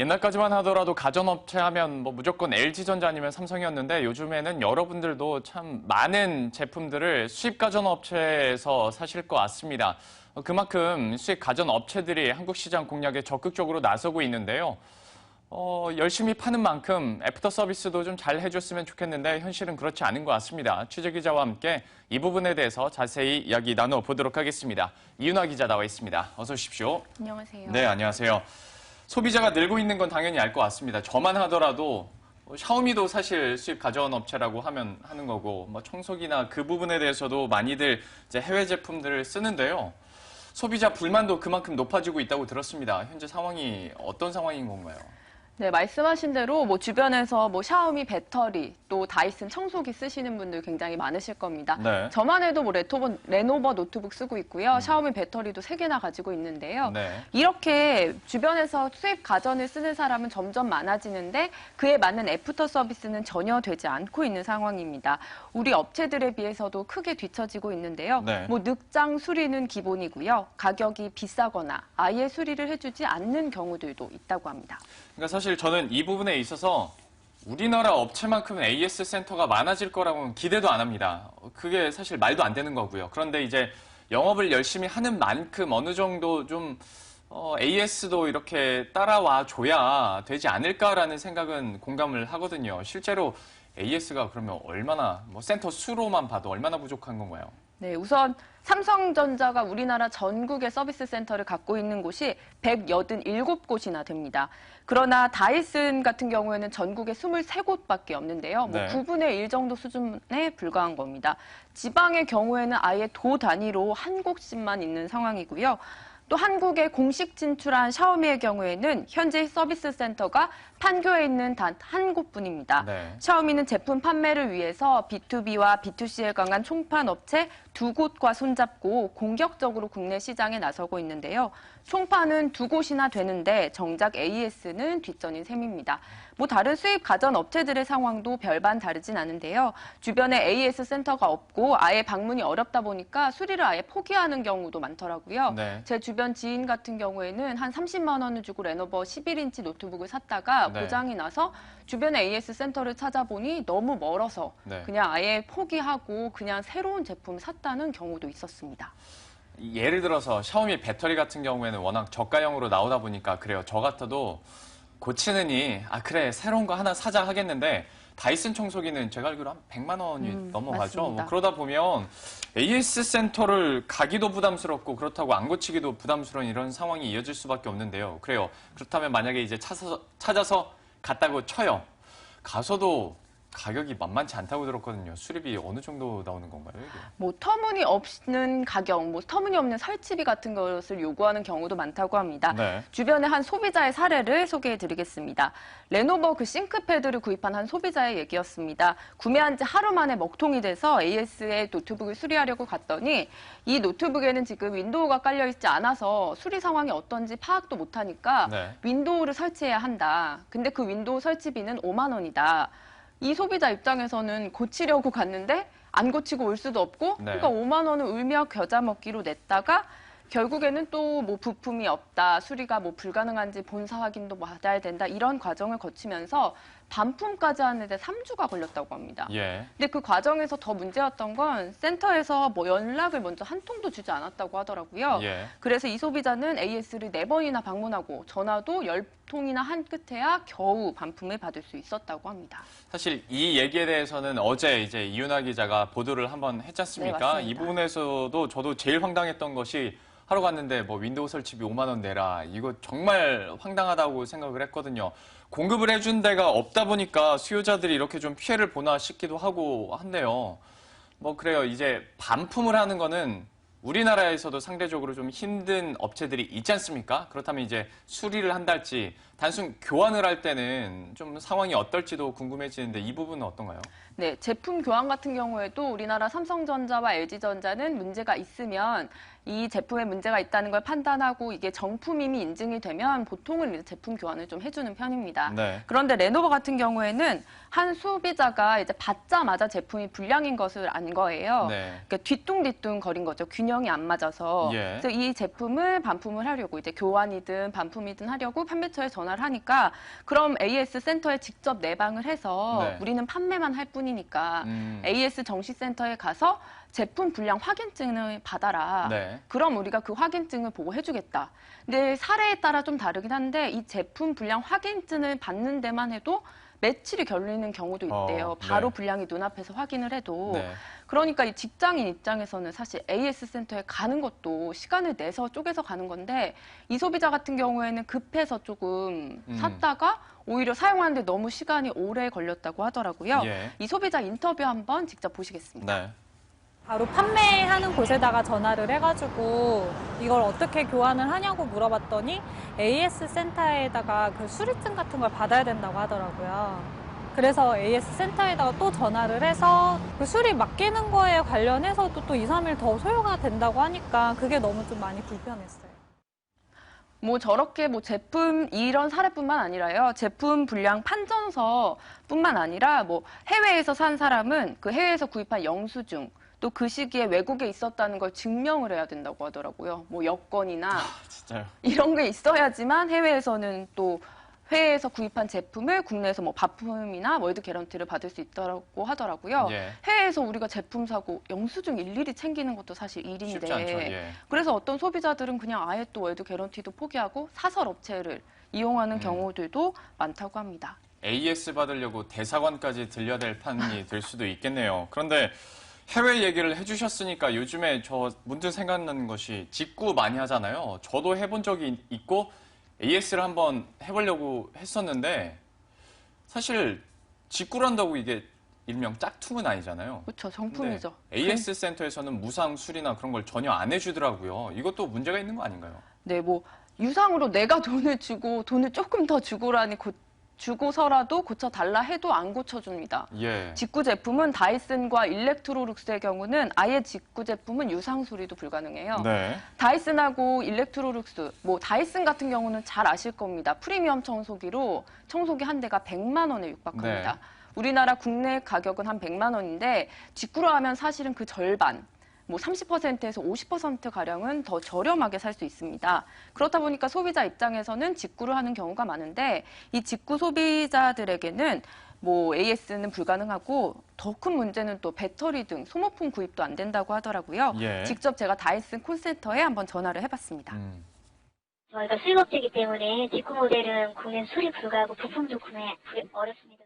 옛날까지만 하더라도 가전업체 하면 뭐 무조건 LG전자 아니면 삼성이었는데 요즘에는 여러분들도 참 많은 제품들을 수입 가전업체에서 사실 것 같습니다. 그만큼 수입 가전업체들이 한국 시장 공략에 적극적으로 나서고 있는데요. 열심히 파는 만큼 애프터 서비스도 좀 잘 해줬으면 좋겠는데 현실은 그렇지 않은 것 같습니다. 취재기자와 함께 이 부분에 대해서 자세히 이야기 나눠보도록 하겠습니다. 이윤아 기자 나와 있습니다. 어서 오십시오. 안녕하세요. 네, 안녕하세요. 소비자가 늘고 있는 건 당연히 알 것 같습니다. 저만 하더라도 샤오미도 사실 수입 가전업체라고 하는 거고 뭐 청소기나 그 부분에 대해서도 많이들 이제 해외 제품들을 쓰는데요. 소비자 불만도 그만큼 높아지고 있다고 들었습니다. 현재 상황이 어떤 상황인 건가요? 네, 말씀하신 대로 주변에서 샤오미 배터리, 또 다이슨 청소기 쓰시는 분들 굉장히 많으실 겁니다. 네. 저만 해도 레노버 노트북 쓰고 있고요. 샤오미 배터리도 3개나 가지고 있는데요. 네. 이렇게 주변에서 수입 가전을 쓰는 사람은 점점 많아지는데 그에 맞는 애프터 서비스는 전혀 되지 않고 있는 상황입니다. 우리 업체들에 비해서도 크게 뒤처지고 있는데요. 네. 늑장 수리는 기본이고요. 가격이 비싸거나 아예 수리를 해주지 않는 경우들도 있다고 합니다. 그러니까 사실 저는 이 부분에 있어서 우리나라 업체만큼은 AS 센터가 많아질 거라고는 기대도 안 합니다. 그게 사실 말도 안 되는 거고요. 그런데 이제 영업을 열심히 하는 만큼 어느 정도 좀 AS도 이렇게 따라와 줘야 되지 않을까라는 생각은 공감을 하거든요. 실제로 AS가 그러면 얼마나 센터 수로만 봐도 얼마나 부족한 건가요? 네, 우선 삼성전자가 우리나라 전국의 서비스 센터를 갖고 있는 곳이 187곳이나 됩니다. 그러나 다이슨 같은 경우에는 전국에 23곳밖에 없는데요. 네. 9분의 1 정도 수준에 불과한 겁니다. 지방의 경우에는 아예 도 단위로 한 곳씩만 있는 상황이고요. 또 한국에 공식 진출한 샤오미의 경우에는 현재 서비스 센터가 판교에 있는 단 한 곳뿐입니다. 네. 샤오미는 제품 판매를 위해서 B2B와 B2C에 강한 총판 업체 2곳과 손잡고 공격적으로 국내 시장에 나서고 있는데요. 총판은 2곳이나 되는데 정작 AS는 뒷전인 셈입니다. 다른 수입 가전 업체들의 상황도 별반 다르진 않은데요. 주변에 AS 센터가 없고 아예 방문이 어렵다 보니까 수리를 아예 포기하는 경우도 많더라고요. 네. 제 주변 지인 같은 경우에는 한 30만 원을 주고 레노버 11인치 노트북을 샀다가 네. 고장이 나서 주변에 AS 센터를 찾아보니 너무 멀어서 네. 그냥 아예 포기하고 그냥 새로운 제품을 샀다는 경우도 있었습니다. 예를 들어서 샤오미 배터리 같은 경우에는 워낙 저가형으로 나오다 보니까 그래요. 저 같아도 고치느니 그래 새로운 거 하나 사자 하겠는데 다이슨 청소기는 제가 알기로 한 100만 원이 넘어가죠. 그러다 보면 AS 센터를 가기도 부담스럽고 그렇다고 안 고치기도 부담스러운 이런 상황이 이어질 수밖에 없는데요. 그래요. 그렇다면 만약에 이제 찾아서 갔다고 쳐요. 가서도 가격이 만만치 않다고 들었거든요. 수리비 어느 정도 나오는 건가요, 이게? 터무니없는 가격, 터무니없는 설치비 같은 것을 요구하는 경우도 많다고 합니다. 네. 주변에 한 소비자의 사례를 소개해드리겠습니다. 레노버 싱크패드를 구입한 한 소비자의 얘기였습니다. 구매한 지 하루 만에 먹통이 돼서 AS의 노트북을 수리하려고 갔더니 이 노트북에는 지금 윈도우가 깔려있지 않아서 수리 상황이 어떤지 파악도 못하니까 네. 윈도우를 설치해야 한다. 근데 그 윈도우 설치비는 5만 원이다. 이 소비자 입장에서는 고치려고 갔는데 안 고치고 올 수도 없고 네. 그러니까 5만 원을 울며 겨자 먹기로 냈다가 결국에는 또 부품이 없다, 수리가 불가능한지 본사 확인도 받아야 된다 이런 과정을 거치면서 반품까지 하는데 3주가 걸렸다고 합니다. 예. 근데 그 과정에서 더 문제였던 건 센터에서 연락을 먼저 한 통도 주지 않았다고 하더라고요. 예. 그래서 이 소비자는 AS를 4번이나 방문하고 전화도 10통이나 한 끝에야 겨우 반품을 받을 수 있었다고 합니다. 사실 이 얘기에 대해서는 어제 이제 이윤아 기자가 보도를 한번 했지 않습니까? 네, 맞습니다. 이 부분에서도 저도 제일 황당했던 것이 하러 갔는데 윈도우 설치비 5만 원 내라. 이거 정말 황당하다고 생각을 했거든요. 공급을 해준 데가 없다 보니까 수요자들이 이렇게 좀 피해를 보나 싶기도 하고 한데요. 그래요. 이제 반품을 하는 거는 우리나라에서도 상대적으로 좀 힘든 업체들이 있지 않습니까? 그렇다면 이제 수리를 한달지 단순 교환을 할 때는 좀 상황이 어떨지도 궁금해지는데 이 부분은 어떤가요? 네, 제품 교환 같은 경우에도 우리나라 삼성전자와 LG전자는 문제가 있으면 이 제품에 문제가 있다는 걸 판단하고 이게 정품임이 인증이 되면 보통은 제품 교환을 좀 해주는 편입니다. 네. 그런데 레노버 같은 경우에는 한 소비자가 이제 받자마자 제품이 불량인 것을 안 거예요. 네. 그러니까 뒤뚱뒤뚱 거린 거죠. 균열 균형이 안 맞아서 예. 그래서 이 제품을 반품을 하려고 이제 교환이든 반품이든 하려고 판매처에 전화를 하니까 그럼 AS 센터에 직접 내방을 해서 네. 우리는 판매만 할 뿐이니까 AS 정시센터에 가서 제품 불량 확인증을 받아라. 네. 그럼 우리가 그 확인증을 보고 해주겠다. 근데 사례에 따라 좀 다르긴 한데 이 제품 불량 확인증을 받는 데만 해도 며칠이 걸리는 경우도 있대요. 바로 네. 불량이 눈앞에서 확인을 해도. 네. 그러니까 이 직장인 입장에서는 사실 AS 센터에 가는 것도 시간을 내서 쪼개서 가는 건데 이 소비자 같은 경우에는 급해서 조금 샀다가 오히려 사용하는데 너무 시간이 오래 걸렸다고 하더라고요. 예. 이 소비자 인터뷰 한번 직접 보시겠습니다. 네. 바로 판매하는 곳에다가 전화를 해가지고 이걸 어떻게 교환을 하냐고 물어봤더니 AS 센터에다가 그 수리증 같은 걸 받아야 된다고 하더라고요. 그래서 AS 센터에다가 또 전화를 해서 그 수리 맡기는 거에 관련해서도 또 2, 3일 더 소요가 된다고 하니까 그게 너무 좀 많이 불편했어요. 뭐 저렇게 뭐 제품 이런 사례뿐만 아니라요. 제품 불량 판정서뿐만 아니라 뭐 해외에서 산 사람은 그 해외에서 구입한 영수증 또 그 시기에 외국에 있었다는 걸 증명을 해야 된다고 하더라고요. 뭐 여권이나 진짜요. 이런 게 있어야지만 해외에서는 또 해외에서 구입한 제품을 국내에서 뭐 반품이나 월드 개런티를 받을 수 있다고 하더라고요. 예. 해외에서 우리가 제품 사고 영수증 일일이 챙기는 것도 사실 일인데 쉽지 않죠. 예. 그래서 어떤 소비자들은 그냥 아예 또 월드 개런티도 포기하고 사설 업체를 이용하는 경우들도 많다고 합니다. AS 받으려고 대사관까지 들려야 될 판이 될 수도 있겠네요. 그런데 해외 얘기를 해주셨으니까 요즘에 저 문득 생각나는 것이 직구 많이 하잖아요. 저도 해본 적이 있고 AS를 한번 해보려고 했었는데 사실 직구를 한다고 이게 일명 짝퉁은 아니잖아요. 그렇죠. 정품이죠. AS 센터에서는 무상 수리나 그런 걸 전혀 안 해주더라고요. 이것도 문제가 있는 거 아닌가요? 네, 뭐 유상으로 내가 돈을 주고 돈을 조금 더 주고라니 주고서라도 고쳐달라 해도 안 고쳐줍니다. 예. 직구 제품은 다이슨과 일렉트로룩스의 경우는 아예 직구 제품은 유상 수리도 불가능해요. 네. 다이슨하고 일렉트로룩스, 뭐 다이슨 같은 경우는 잘 아실 겁니다. 프리미엄 청소기로 청소기 한 대가 100만 원에 육박합니다. 네. 우리나라 국내 가격은 한 100만 원인데 직구로 하면 사실은 그 절반, 뭐 30%에서 50%가량은 더 저렴하게 살 수 있습니다. 그렇다 보니까 소비자 입장에서는 직구를 하는 경우가 많은데 이 직구 소비자들에게는 뭐 AS는 불가능하고 더 큰 문제는 또 배터리 등 소모품 구입도 안 된다고 하더라고요. 예. 직접 제가 다이슨 콜센터에 한번 전화를 해봤습니다. 저희가 수입업체이기 때문에 직구 모델은 국내 수리 불가하고 부품도 구매 어렵습니다.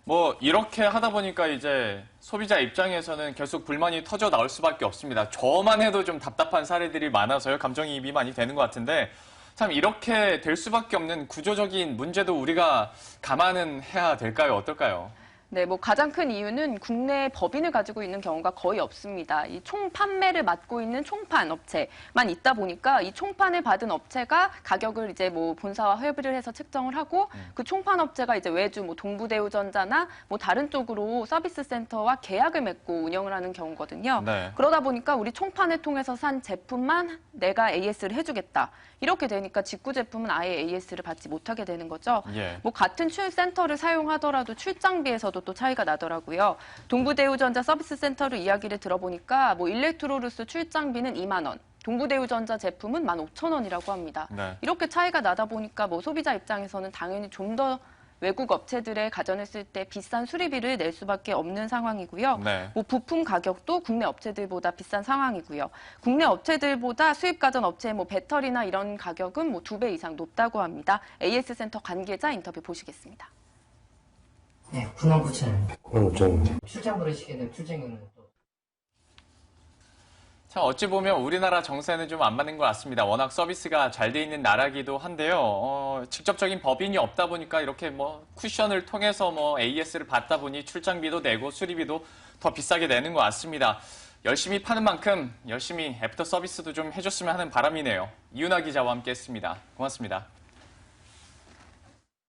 뭐 이렇게 하다 보니까 이제 소비자 입장에서는 계속 불만이 터져 나올 수밖에 없습니다. 저만 해도 좀 답답한 사례들이 많아서요. 감정이입이 많이 되는 것 같은데 참 이렇게 될 수밖에 없는 구조적인 문제도 우리가 감안은 해야 될까요? 어떨까요? 네, 뭐 가장 큰 이유는 국내 법인을 가지고 있는 경우가 거의 없습니다. 이 총 판매를 맡고 있는 총판 업체만 있다 보니까 이 총판을 받은 업체가 가격을 이제 뭐 본사와 협의를 해서 책정을 하고 그 총판 업체가 이제 외주 뭐 동부대우전자나 뭐 다른 쪽으로 서비스 센터와 계약을 맺고 운영을 하는 경우거든요. 네. 그러다 보니까 우리 총판을 통해서 산 제품만 내가 AS를 해주겠다. 이렇게 되니까 직구 제품은 아예 AS를 받지 못하게 되는 거죠. 예. 뭐 같은 센터를 사용하더라도 출장비에서도 또 차이가 나더라고요. 동부대우전자 서비스 센터로 이야기를 들어보니까 뭐 일렉트로루스 출장비는 2만 원, 동부대우전자 제품은 15,000원이라고 합니다. 네. 이렇게 차이가 나다 보니까 뭐 소비자 입장에서는 당연히 좀 더 외국 업체들의 가전을 쓸 때 비싼 수리비를 낼 수밖에 없는 상황이고요. 네. 뭐 부품 가격도 국내 업체들보다 비싼 상황이고요. 국내 업체들보다 수입 가전 업체의 뭐 배터리나 이런 가격은 뭐 2배 이상 높다고 합니다. AS 센터 관계자 인터뷰 보시겠습니다. 네, 99,000원. 5,000원. 출장 부르시게 되면 출장료는 또. 참 어찌 보면 우리나라 정세는 좀 안 맞는 것 같습니다. 워낙 서비스가 잘 돼 있는 나라기도 한데요. 직접적인 법인이 없다 보니까 이렇게 뭐 쿠션을 통해서 뭐 AS를 받다 보니 출장비도 내고 수리비도 더 비싸게 내는 것 같습니다. 열심히 파는 만큼 열심히 애프터 서비스도 좀 해줬으면 하는 바람이네요. 이윤아 기자와 함께했습니다. 고맙습니다.